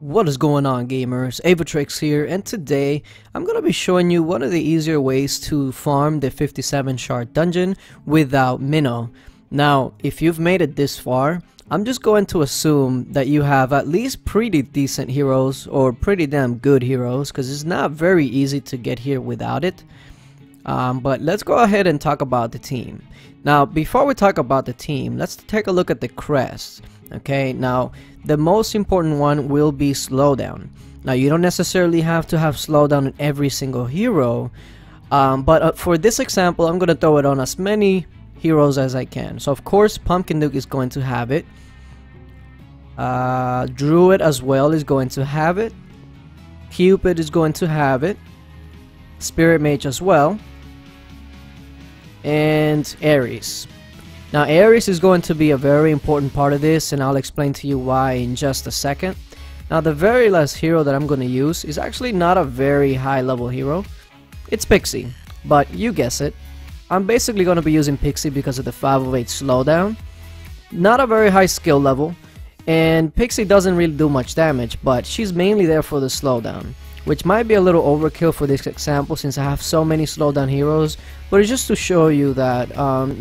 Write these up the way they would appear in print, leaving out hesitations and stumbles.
What is going on, gamers? Aevatrex here, and today I'm going to be showing you one of the easier ways to farm the 57 shard dungeon without Mino. Now, if you've made it this far, I'm just going to assume that you have at least pretty decent heroes or pretty damn good heroes, because it's not very easy to get here without it. But let's go ahead and talk about the team. Now, before we talk about the team, let's take a look at the crests. Okay, now the most important one will be slowdown. Now, you don't necessarily have to have slowdown in every single hero, but for this example, I'm going to throw it on as many heroes as I can. So of course, Pumpkin Duke is going to have it. Druid as well is going to have it. Cupid is going to have it. Spirit Mage as well. And Ares. Now, Ares is going to be a very important part of this, and I'll explain to you why in just a second. Now, the very last hero that I'm going to use is actually not a very high level hero. It's Pixie, but you guess it. I'm basically going to be using Pixie because of the 5 of 8 slowdown. Not a very high skill level, and Pixie doesn't really do much damage, but she's mainly there for the slowdown, which might be a little overkill for this example since I have so many slowdown heroes, but it's just to show you that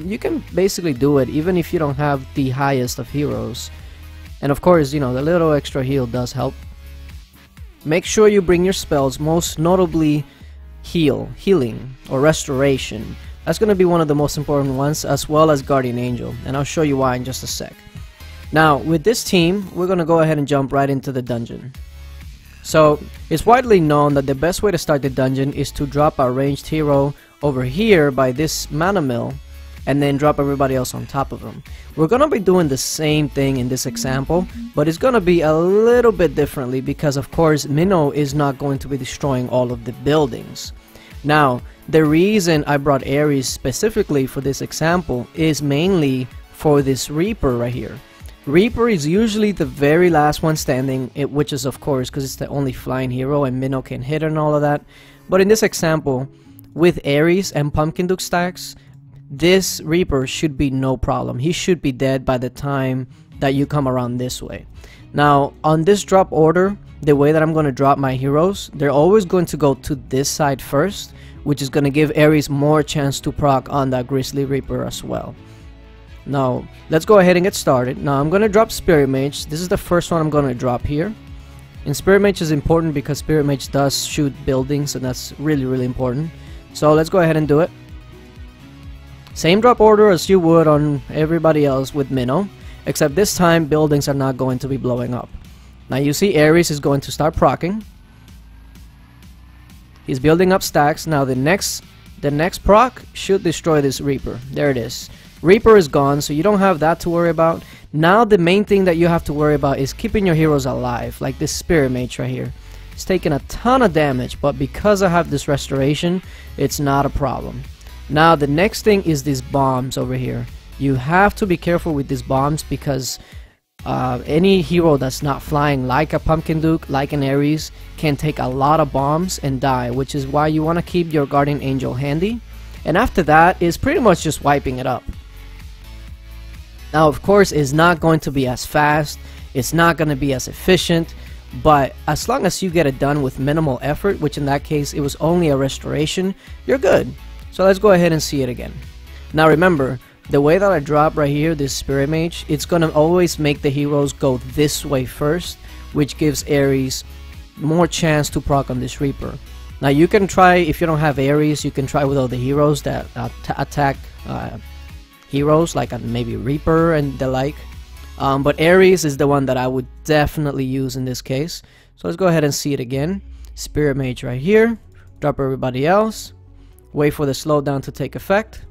you can basically do it even if you don't have the highest of heroes. And of course, you know, the little extra heal does help. Make sure you bring your spells, most notably healing, or restoration. That's going to be one of the most important ones, as well as Guardian Angel, and I'll show you why in just a sec. Now, with this team, we're going to go ahead and jump right into the dungeon. So, it's widely known that the best way to start the dungeon is to drop a ranged hero over here by this mana mill, and then drop everybody else on top of them. We're going to be doing the same thing in this example, but it's going to be a little bit differently because of course Mino is not going to be destroying all of the buildings. Now, the reason I brought Ares specifically for this example is mainly for this Reaper right here. Reaper is usually the very last one standing, which is of course because it's the only flying hero and Mino can hit and all of that. But in this example, with Ares and Pumpkin Duke stacks, this Reaper should be no problem. He should be dead by the time that you come around this way. Now, on this drop order, the way that I'm going to drop my heroes, they're always going to go to this side first, which is going to give Ares more chance to proc on that Grizzly Reaper as well. Now, let's go ahead and get started. Now, I'm going to drop Spirit Mage. This is the first one I'm going to drop here. And Spirit Mage is important because Spirit Mage does shoot buildings, and that's really important. So let's go ahead and do it. Same drop order as you would on everybody else with Mino, except this time buildings are not going to be blowing up. Now you see Ares is going to start proccing. He's building up stacks. Now the next proc should destroy this Reaper. There it is. Reaper is gone, so you don't have that to worry about. Now the main thing that you have to worry about is keeping your heroes alive, like this Spirit Mage right here. It's taking a ton of damage, but because I have this restoration, it's not a problem. Now the next thing is these bombs over here. You have to be careful with these bombs because any hero that's not flying like a Pumpkin Duke, like an Ares, can take a lot of bombs and die, which is why you want to keep your Guardian Angel handy. And after that is pretty much just wiping it up. Now of course it's not going to be as fast, it's not going to be as efficient, but as long as you get it done with minimal effort, which in that case it was only a restoration, you're good. So let's go ahead and see it again. Now remember, the way that I drop right here, this Spirit Mage, it's going to always make the heroes go this way first, which gives Ares more chance to proc on this Reaper. Now you can try, if you don't have Ares, you can try with all the heroes that attack heroes like maybe Reaper and the like. But Ares is the one that I would definitely use in this case. So let's go ahead and see it again. Spirit Mage right here, drop everybody else. Wait for the slowdown to take effect.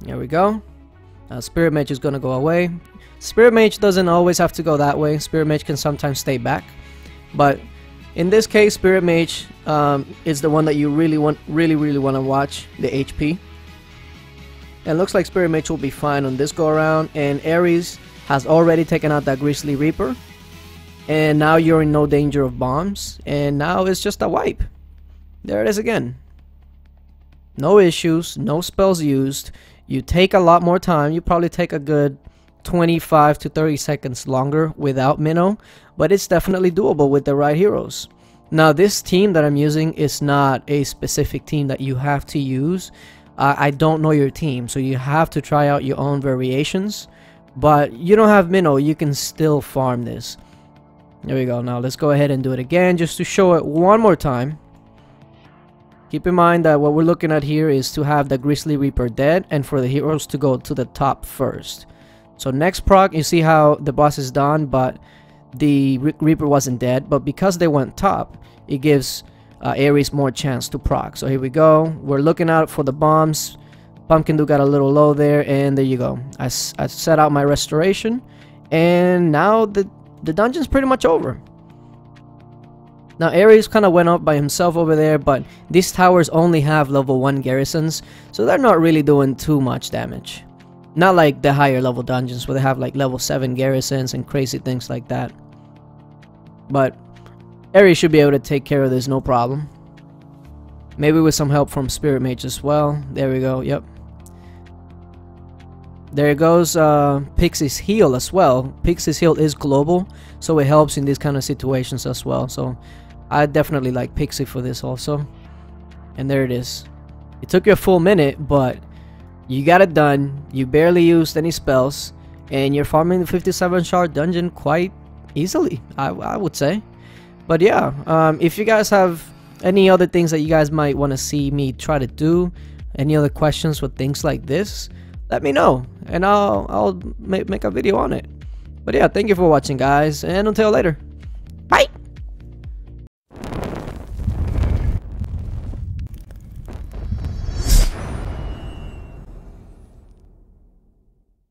There we go. Now Spirit Mage is going to go away. Spirit Mage doesn't always have to go that way. Spirit Mage can sometimes stay back. But in this case, Spirit Mage is the one that you really want to watch the HP. And looks like Spirit Mage will be fine on this go around. And Ares has already taken out that Grizzly Reaper. And now you're in no danger of bombs. And now it's just a wipe. There it is again. No issues, no spells used. You take a lot more time. You probably take a good 25 to 30 seconds longer without Mino, but it's definitely doable with the right heroes. Now this team that I'm using is not a specific team that you have to use. I don't know your team, so you have to try out your own variations, but you don't have Mino, you can still farm this. There we go. Now let's go ahead and do it again just to show it one more time. Keep in mind that what we're looking at here is to have the Grizzly Reaper dead and for the heroes to go to the top first. So next proc, you see how the boss is done, but the Reaper wasn't dead, but because they went top, it gives Ares more chance to proc. So here we go. We're looking out for the bombs. Pumpkin Dude got a little low there, and there you go. I set out my restoration, and now the dungeon's pretty much over. Now Ares kind of went up by himself over there, but these towers only have level 1 garrisons, so they're not really doing too much damage. Not like the higher level dungeons where they have like level 7 garrisons and crazy things like that. But Ares should be able to take care of this no problem. Maybe with some help from Spirit Mage as well. There we go, yep. There goes Pixie's heal as well. Pixie's heal is global, so it helps in these kind of situations as well. So I definitely like Pixie for this also. And there it is. It took you a full minute, but you got it done. You barely used any spells, and you're farming the 57 shard dungeon quite easily, I would say. But yeah, if you guys have any other things that you guys might want to see me try to do, any other questions with things like this, let me know, and I'll make a video on it. But yeah, thank you for watching, guys, and until later, bye.